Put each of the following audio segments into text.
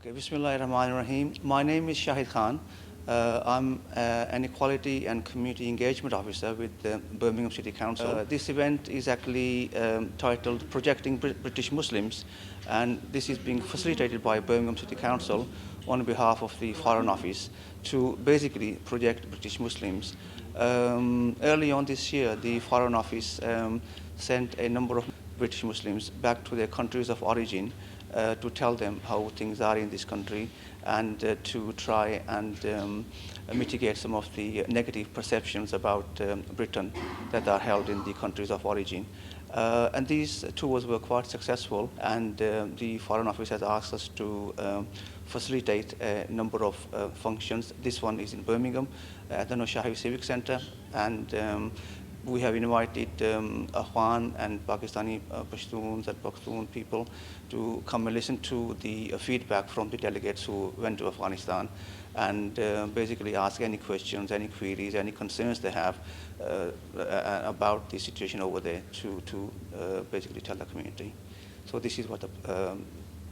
Okay, Bismillahirrahmanirrahim. My name is Shahid Khan. I'm an Equality and Community Engagement Officer with the Birmingham City Council. This event is actually titled Projecting British Muslims, and this is being facilitated by Birmingham City Council on behalf of the Foreign Office to basically project British Muslims. Early on this year, the Foreign Office sent a number of British Muslims back to their countries of origin to tell them how things are in this country and to try and mitigate some of the negative perceptions about Britain that are held in the countries of origin. And these tours were quite successful, and the Foreign Office has asked us to facilitate a number of functions. This one is in Birmingham at the Noshahi Civic Centre, and we have invited Afghan and Pakistani Pashtuns and Pakhtun people to come and listen to the feedback from the delegates who went to Afghanistan and basically ask any questions, any queries, any concerns they have about the situation over there to basically tell the community. So this is what the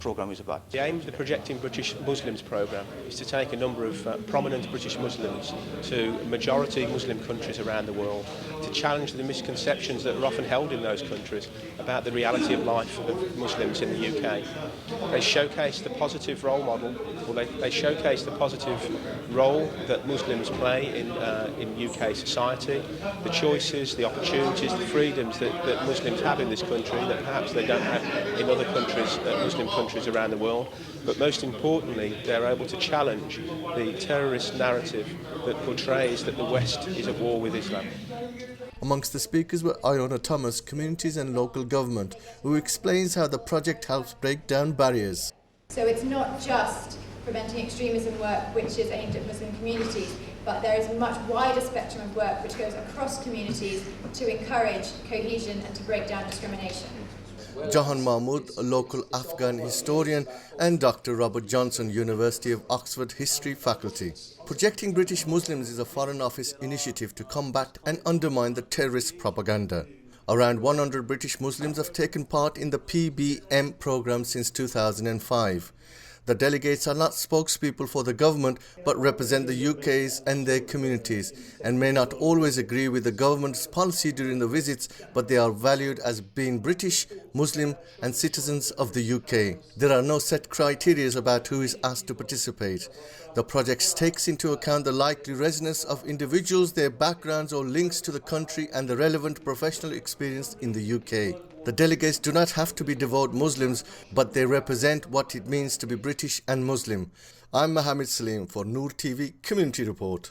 program is about. The aim of the Projecting British Muslims programme is to take a number of prominent British Muslims to majority Muslim countries around the world to challenge the misconceptions that are often held in those countries about the reality of life of Muslims in the UK. They showcase the positive role model, or they showcase the positive role that Muslims play in UK society, the choices, the opportunities, the freedoms that Muslims have in this country that perhaps they don't have in other countries, Muslim countries around the world, but most importantly they're able to challenge the terrorist narrative that portrays that the West is at war with Islam. Amongst the speakers were Iona Thomas, Communities and Local Government, who explains how the project helps break down barriers. So it's not just preventing extremism work which is aimed at Muslim communities, but there is a much wider spectrum of work which goes across communities to encourage cohesion and to break down discrimination. Jahan Mahmood, a local Afghan historian, and Dr. Robert Johnson, University of Oxford History faculty. Projecting British Muslims is a Foreign Office initiative to combat and undermine the terrorist propaganda. Around 100 British Muslims have taken part in the PBM program since 2005. The delegates are not spokespeople for the government but represent the UK's and their communities and may not always agree with the government's policy during the visits, but they are valued as being British, Muslim and citizens of the UK. There are no set criteria about who is asked to participate. The project takes into account the likely residence of individuals, their backgrounds or links to the country and the relevant professional experience in the UK. The delegates do not have to be devout Muslims, but they represent what it means to be British and Muslim. I'm Mohammed Salim for Noor TV Community Report.